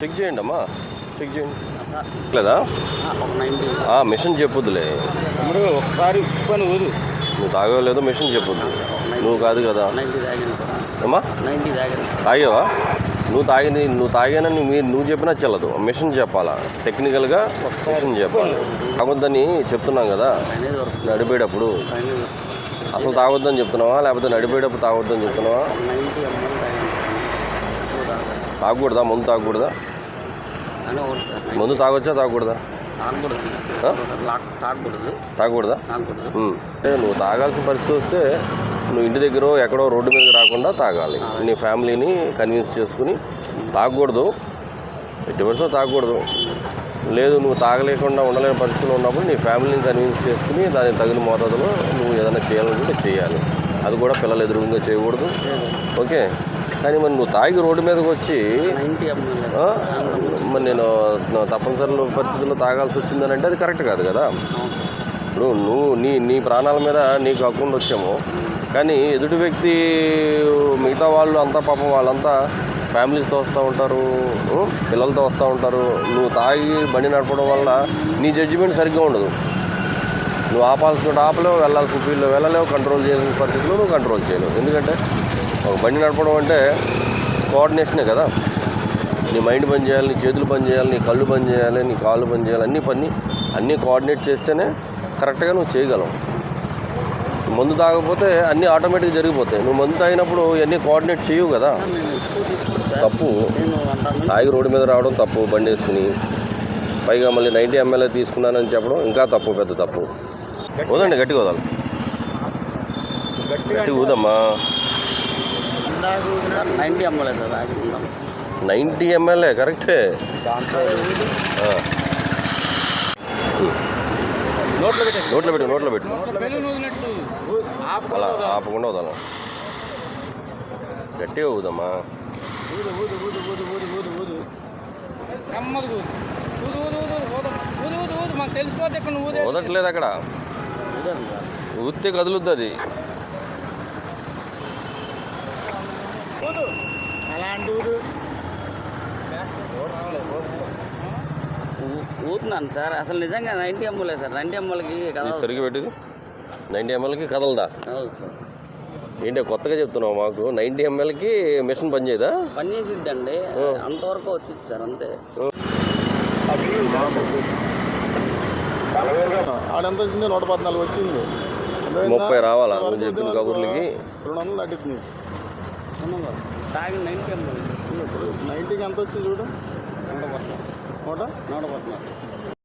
Check చేయండి అమ్మా, check చేయండి లేదా మిషన్ చెప్పుద్దులే. ఒకసారి నువ్వు తాగలేదో మిషన్ చెప్పుద్దు, నువ్వు కాదు కదా అమ్మా. తాగేవా? నువ్వు తాగానని నువ్వు చెప్పినా చెల్లదు, మిషన్ చెప్పాలా, టెక్నికల్గా మిషన్ చెప్పాలి. తాగొద్దని చెప్తున్నాం కదా నడిపేటప్పుడు. అసలు తాగొద్దని చెప్తున్నావా లేకపోతే నడిపేటప్పుడు తాగొద్దని చెప్తున్నావా? తాగకూడదా? ముందు తాగకూడదా? ముందు తాగొచ్చా తాగకూడదా? తాగకూడదా? అంటే నువ్వు తాగాల్సిన పరిస్థితి వస్తే నువ్వు ఇంటి దగ్గర ఎక్కడో రోడ్డు మీద రాకుండా తాగాలి. నీ ఫ్యామిలీని కన్విన్స్ చేసుకుని తాగకూడదు, ఎట్టి పరిస్థితుల్లో తాగకూడదు. లేదు నువ్వు తాగలేకుండా ఉండలేని పరిస్థితులు ఉన్నప్పుడు నీ ఫ్యామిలీని కన్విన్స్ చేసుకుని దానికి తగిన మోతాదులో నువ్వు ఏదైనా చేయాలనుకుంటే చేయాలి. అది కూడా పిల్లలు ఎదురుగా చేయకూడదు, ఓకే. కానీ మరి నువ్వు తాగి రోడ్డు మీదకి వచ్చి మరి నేను తప్పనిసరి పరిస్థితుల్లో తాగాల్సి వచ్చిందని అంటే అది కరెక్ట్ కాదు కదా. ఇప్పుడు నువ్వు నీ ప్రాణాల మీద నీకు హక్కుండా వచ్చాము, కానీ ఎదుటి వ్యక్తి మిగతా వాళ్ళు అంతా పాపం వాళ్ళంతా ఫ్యామిలీస్తో వస్తూ ఉంటారు, పిల్లలతో వస్తూ ఉంటారు. నువ్వు తాగి బండి నడపడం వల్ల నీ జడ్జిమెంట్ సరిగ్గా ఉండదు. నువ్వు ఆపాల్సిన ఆపలేవు, వెళ్ళాల్సిన ఫీల్డ్లో వెళ్ళలేవు, కంట్రోల్ చేయాల్సిన పరిస్థితుల్లో నువ్వు కంట్రోల్ చేయలేవు. ఎందుకంటే ఒక బండి నడపడం అంటే కోఆర్డినేషనే కదా. నీ మైండ్ పని చేయాలి, నీ చేతులు పని చేయాలి, నీ కళ్ళు పని చేయాలి, నీ కాళ్ళు పని చేయాలి, అన్నీ కోఆర్డినేట్ చేస్తేనే కరెక్ట్గా నువ్వు చేయగలవు. మందు తాగకపోతే అన్నీ ఆటోమేటిక్గా జరిగిపోతాయి. నువ్వు మందు తాగినప్పుడు ఇవన్నీ కోఆర్డినేట్ చేయవు కదా. తప్పు. తాగి రోడ్డు మీద రావడం తప్పు, బండి వేసుకుని పైగా మళ్ళీ 90 ml తీసుకున్నానని చెప్పడం ఇంకా తప్పు, పెద్ద తప్పు. వదండి, గట్టిగా వదాలి, గట్టిగా ఊదమ్మా. 90 ml కరెక్టే. నోట్లో పెట్టు అలా ఆపకుండా వదాలి, గట్టిగా ఊదమ్మా. ఊదట్లేదు అక్కడ, ఊస్తే కదులుద్ది అది. ఊతున్నాను సార్, అసలు నిజంగా 90 ml సార్. 90 mlకి సరిగ్గా పెట్టింది. 90 mlకి కదలదా? ఏంటి కొత్తగా చెప్తున్నావు మాకు? 90 mlకి మిషన్ పని చేయదా? పని చేసిద్దండి, అంతవరకు వచ్చింది సార్, అంతే. ఆడెంత వచ్చింది? 114 వచ్చింది. 30 రావాలా నువ్వు చెప్పిన కబుర్లకి? 200 దాటింది. తాగి 90 ml. ఇప్పుడు 90కి ఎంత వచ్చింది చూడు. 114.